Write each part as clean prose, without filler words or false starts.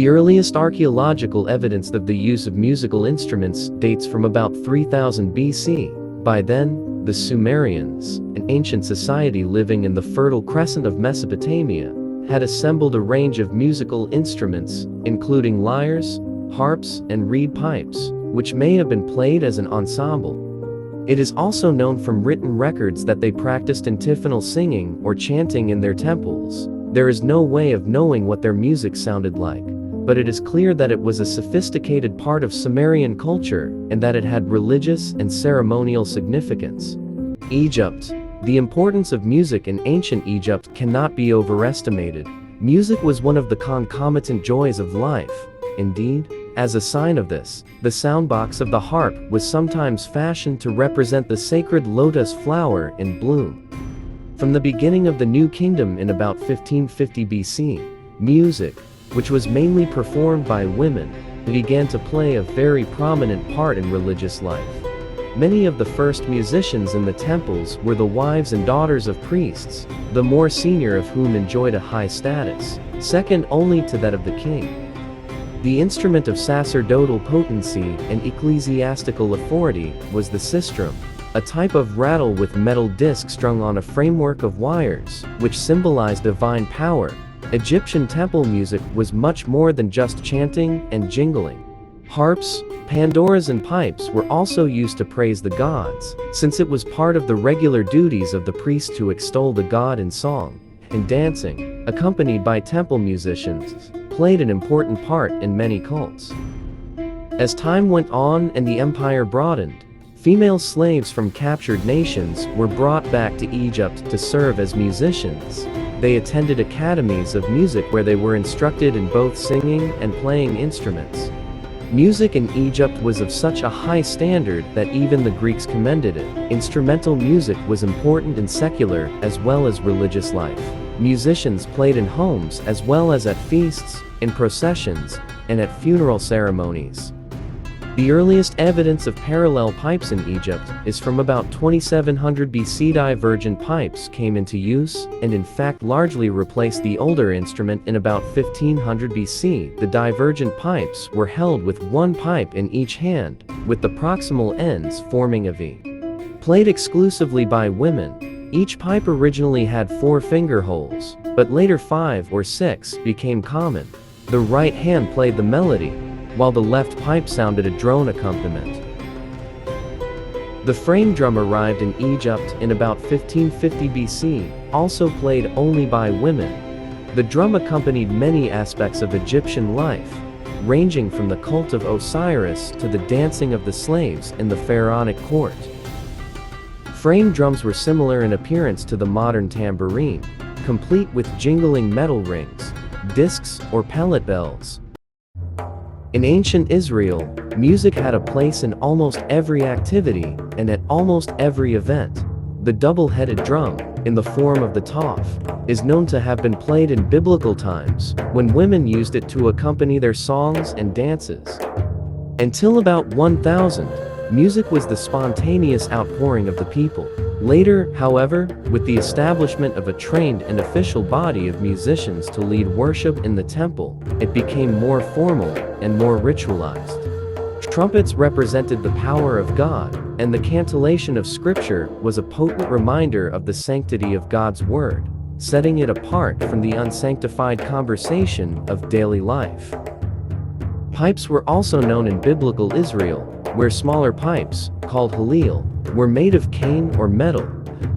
The earliest archaeological evidence of the use of musical instruments dates from about 3000 BC. By then, the Sumerians, an ancient society living in the Fertile Crescent of Mesopotamia, had assembled a range of musical instruments, including lyres, harps, and reed pipes, which may have been played as an ensemble. It is also known from written records that they practiced antiphonal singing or chanting in their temples. There is no way of knowing what their music sounded like, but it is clear that it was a sophisticated part of Sumerian culture and that it had religious and ceremonial significance. Egypt. The importance of music in ancient Egypt cannot be overestimated. Music was one of the concomitant joys of life. Indeed, as a sign of this, the soundbox of the harp was sometimes fashioned to represent the sacred lotus flower in bloom. From the beginning of the New Kingdom in about 1550 BC, music, which was mainly performed by women, began to play a very prominent part in religious life. Many of the first musicians in the temples were the wives and daughters of priests, the more senior of whom enjoyed a high status, second only to that of the king. The instrument of sacerdotal potency and ecclesiastical authority was the sistrum, a type of rattle with metal disc strung on a framework of wires, which symbolized divine power. Egyptian temple music was much more than just chanting and jingling. Harps, pandoras, and pipes were also used to praise the gods, since it was part of the regular duties of the priest to extol the god in song, and dancing, accompanied by temple musicians, played an important part in many cults. As time went on and the empire broadened, female slaves from captured nations were brought back to Egypt to serve as musicians. They attended academies of music where they were instructed in both singing and playing instruments. Music in Egypt was of such a high standard that even the Greeks commended it. Instrumental music was important in secular as well as religious life. Musicians played in homes as well as at feasts, in processions, and at funeral ceremonies. The earliest evidence of parallel pipes in Egypt is from about 2700 BC. Divergent pipes came into use and in fact largely replaced the older instrument in about 1500 BC. The divergent pipes were held with one pipe in each hand, with the proximal ends forming a V. Played exclusively by women, each pipe originally had 4 finger holes, but later 5 or 6 became common. The right hand played the melody, while the left pipe sounded a drone accompaniment. The frame drum arrived in Egypt in about 1550 BC, also played only by women. The drum accompanied many aspects of Egyptian life, ranging from the cult of Osiris to the dancing of the slaves in the pharaonic court. Frame drums were similar in appearance to the modern tambourine, complete with jingling metal rings, discs, or pellet bells. In ancient Israel, music had a place in almost every activity and at almost every event. The double-headed drum, in the form of the toph, is known to have been played in biblical times, when women used it to accompany their songs and dances. Until about 1000, music was the spontaneous outpouring of the people. Later, however, with the establishment of a trained and official body of musicians to lead worship in the temple, it became more formal and more ritualized. Trumpets represented the power of God, and the cantillation of Scripture was a potent reminder of the sanctity of God's Word, setting it apart from the unsanctified conversation of daily life. Pipes were also known in biblical Israel, where smaller pipes, called halil, were made of cane or metal.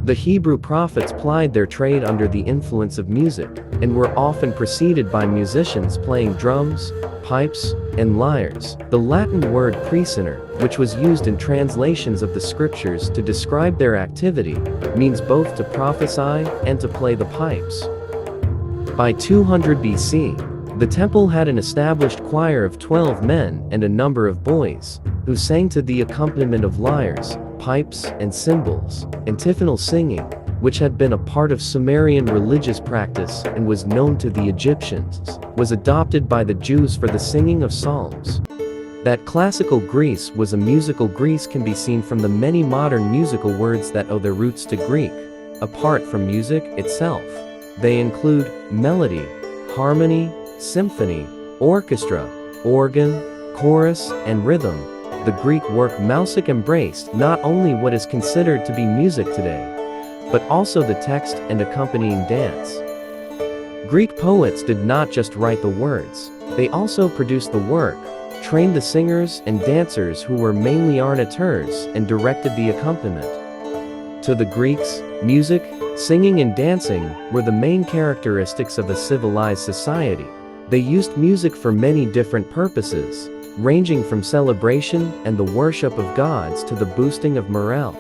The Hebrew prophets plied their trade under the influence of music, and were often preceded by musicians playing drums, pipes, and lyres. The Latin word precenor, which was used in translations of the scriptures to describe their activity, means both to prophesy and to play the pipes. By 200 BC, the temple had an established choir of 12 men and a number of boys, who sang to the accompaniment of lyres, pipes, and cymbals. Antiphonal singing, which had been a part of Sumerian religious practice and was known to the Egyptians, was adopted by the Jews for the singing of psalms. That classical Greece was a musical Greece can be seen from the many modern musical words that owe their roots to Greek. Apart from music itself, they include melody, harmony, symphony, orchestra, organ, chorus, and rhythm. The Greek work music embraced not only what is considered to be music today, but also the text and accompanying dance. Greek poets did not just write the words, they also produced the work, trained the singers and dancers who were mainly arrangeurs, and directed the accompaniment. To the Greeks, music, singing and dancing were the main characteristics of a civilized society. They used music for many different purposes, ranging from celebration and the worship of gods to the boosting of morale.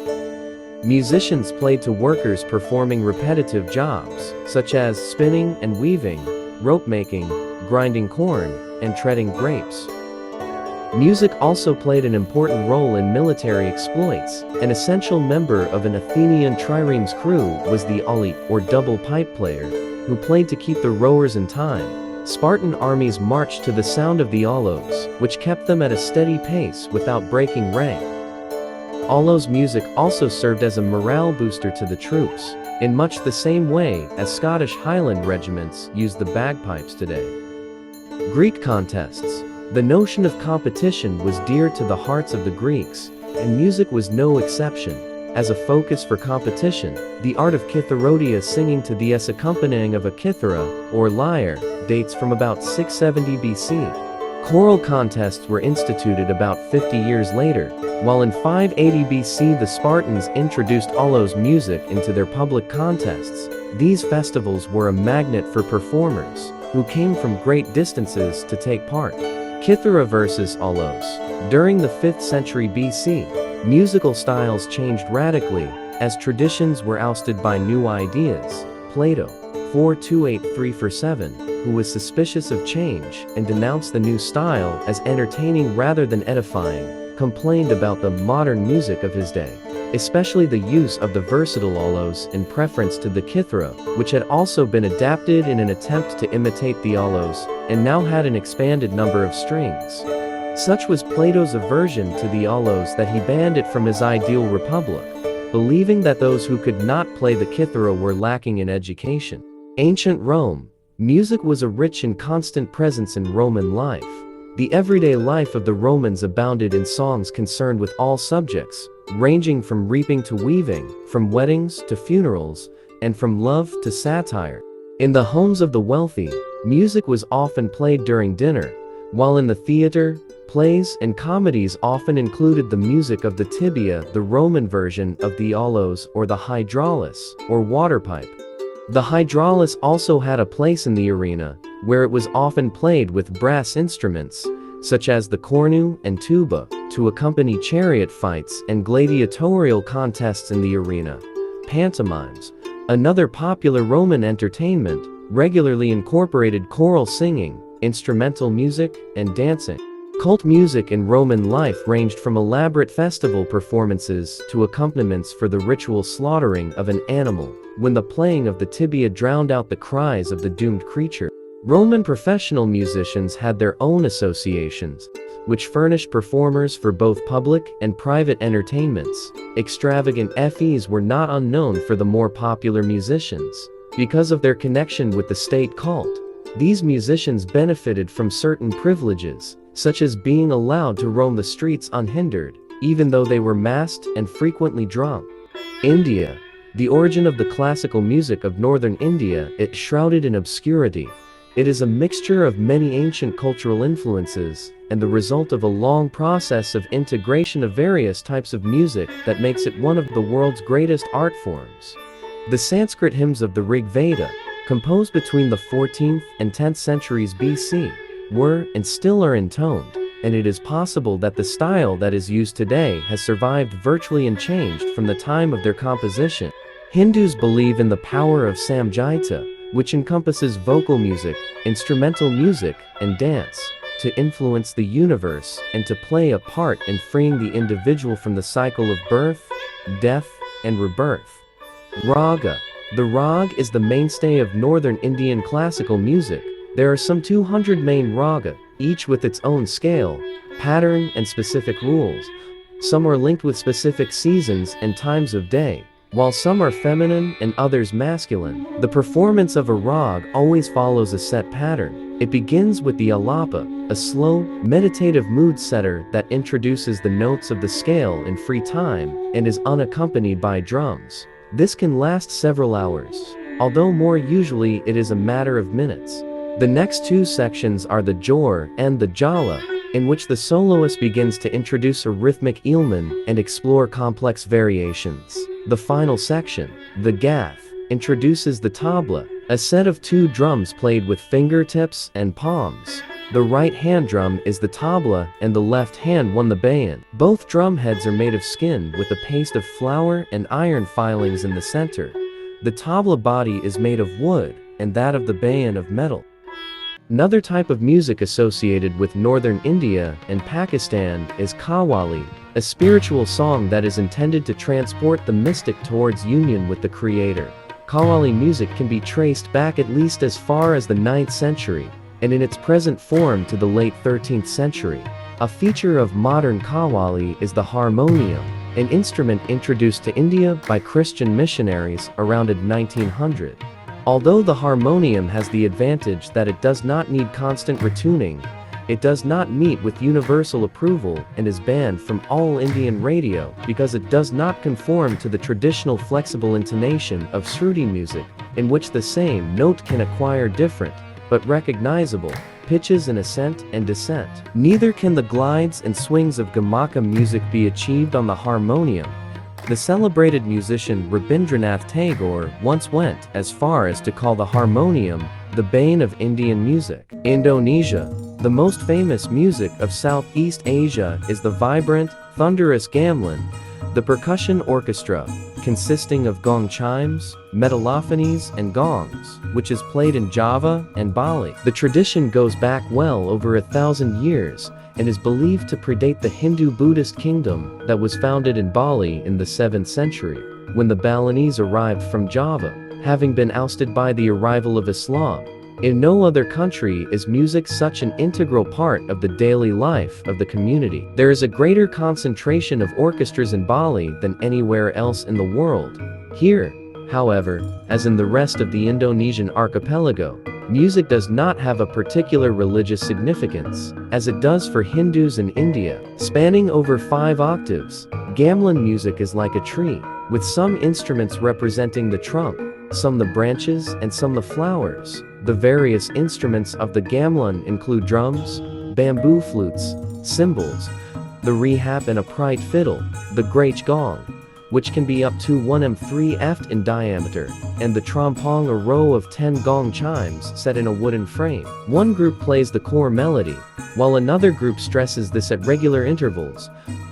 Musicians played to workers performing repetitive jobs, such as spinning and weaving, rope making, grinding corn, and treading grapes. Music also played an important role in military exploits. An essential member of an Athenian trireme's crew was the qawwali, or double pipe player, who played to keep the rowers in time. Spartan armies marched to the sound of the qawwalis, which kept them at a steady pace without breaking rank. Qawwali's music also served as a morale booster to the troops, in much the same way as Scottish Highland regiments use the bagpipes today. Greek contests. The notion of competition was dear to the hearts of the Greeks, and music was no exception. As a focus for competition, the art of kitharodia, singing to the accompanying of a kithara, or lyre, dates from about 670 BC. Choral contests were instituted about 50 years later, while in 580 BC the Spartans introduced qawwali's music into their public contests. These festivals were a magnet for performers, who came from great distances to take part. Kithara versus qawwalis. During the 5th century BC, musical styles changed radically, as traditions were ousted by new ideas. Plato, 4283-47, who was suspicious of change and denounced the new style as entertaining rather than edifying, complained about the modern music of his day, especially the use of the versatile qawwalis in preference to the kithara, which had also been adapted in an attempt to imitate the qawwalis, and now had an expanded number of strings. Such was Plato's aversion to the qawwalis that he banned it from his ideal republic, believing that those who could not play the kithara were lacking in education. Ancient Rome. Music was a rich and constant presence in Roman life. The everyday life of the Romans abounded in songs concerned with all subjects, ranging from reaping to weaving, from weddings to funerals, and from love to satire. In the homes of the wealthy, music was often played during dinner, while in the theater, plays and comedies often included the music of the tibia, the Roman version of the qawwalis, or the hydraulis, or water pipe. The hydraulis also had a place in the arena, where it was often played with brass instruments, such as the cornu and tuba, to accompany chariot fights and gladiatorial contests in the arena. Pantomimes, another popular Roman entertainment, regularly incorporated choral singing, instrumental music, and dancing. Cult music in Roman life ranged from elaborate festival performances to accompaniments for the ritual slaughtering of an animal, when the playing of the tibia drowned out the cries of the doomed creature. Roman professional musicians had their own associations, which furnished performers for both public and private entertainments. Extravagant fees were not unknown for the more popular musicians. Because of their connection with the state cult, these musicians benefited from certain privileges, such as being allowed to roam the streets unhindered, even though they were masked and frequently drunk. India. The origin of the classical music of northern India is shrouded in obscurity. It is a mixture of many ancient cultural influences, and the result of a long process of integration of various types of music that makes it one of the world's greatest art forms. The Sanskrit hymns of the Rig Veda, composed between the 14th and 10th centuries BC, were and still are intoned, and it is possible that the style that is used today has survived virtually unchanged from the time of their composition. Hindus believe in the power of samgita, which encompasses vocal music, instrumental music, and dance, to influence the universe and to play a part in freeing the individual from the cycle of birth, death, and rebirth. Raga. The rag is the mainstay of northern Indian classical music. There are some 200 main raga, each with its own scale, pattern, and specific rules. Some are linked with specific seasons and times of day, while some are feminine and others masculine. The performance of a rag always follows a set pattern. It begins with the alapa, a slow, meditative mood setter that introduces the notes of the scale in free time and is unaccompanied by drums. This can last several hours, although more usually it is a matter of minutes. The next two sections are the jor and the jala, in which the soloist begins to introduce a rhythmic ilman and explore complex variations. The final section, the gath, introduces the tabla, a set of two drums played with fingertips and palms. The right hand drum is the tabla and the left hand one the bayan. Both drum heads are made of skin with a paste of flour and iron filings in the center. The tabla body is made of wood and that of the bayan of metal. Another type of music associated with northern India and Pakistan is qawwali, a spiritual song that is intended to transport the mystic towards union with the Creator. Qawwali music can be traced back at least as far as the 9th century, and in its present form to the late 13th century. A feature of modern qawwali is the harmonium, an instrument introduced to India by Christian missionaries around 1900. Although the harmonium has the advantage that it does not need constant retuning, it does not meet with universal approval and is banned from all Indian radio because it does not conform to the traditional flexible intonation of Shruti music, in which the same note can acquire different, but recognizable, pitches in ascent and descent. Neither can the glides and swings of gamaka music be achieved on the harmonium. The celebrated musician Rabindranath Tagore once went as far as to call the harmonium the bane of Indian music. Indonesia, the most famous music of Southeast Asia, is the vibrant, thunderous gamelan, the percussion orchestra, consisting of gong chimes, metallophonies, and gongs, which is played in Java and Bali. The tradition goes back well over 1,000 years and is believed to predate the Hindu-Buddhist kingdom that was founded in Bali in the 7th century, when the Balinese arrived from Java, having been ousted by the arrival of Islam. In no other country is music such an integral part of the daily life of the community. There is a greater concentration of orchestras in Bali than anywhere else in the world. Here, however, as in the rest of the Indonesian archipelago, music does not have a particular religious significance, as it does for Hindus in India. Spanning over 5 octaves, gamelan music is like a tree, with some instruments representing the trunk, some the branches, and some the flowers. The various instruments of the gamelan include drums, bamboo flutes, cymbals, the rehap and upright fiddle, the great gong, which can be up to 1 m3 in diameter, and the trompong, a row of 10 gong chimes set in a wooden frame. One group plays the core melody, while another group stresses this at regular intervals,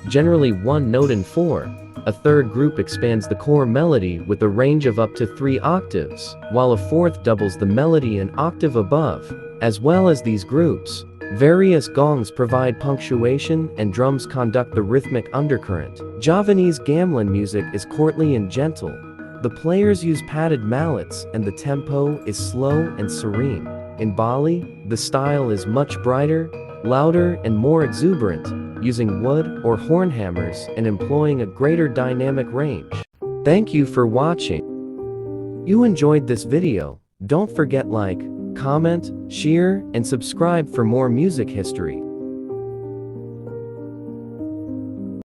generally 1 note in 4. A third group expands the core melody with a range of up to 3 octaves, while a fourth doubles the melody an octave above. As well as these groups, various gongs provide punctuation and drums conduct the rhythmic undercurrent. Javanese gamelan music is courtly and gentle. The players use padded mallets and the tempo is slow and serene. In Bali, the style is much brighter, louder, and more exuberant, using wood or horn hammers and employing a greater dynamic range. Thank you for watching. You enjoyed this video, don't forget like, comment, share, and subscribe for more music history.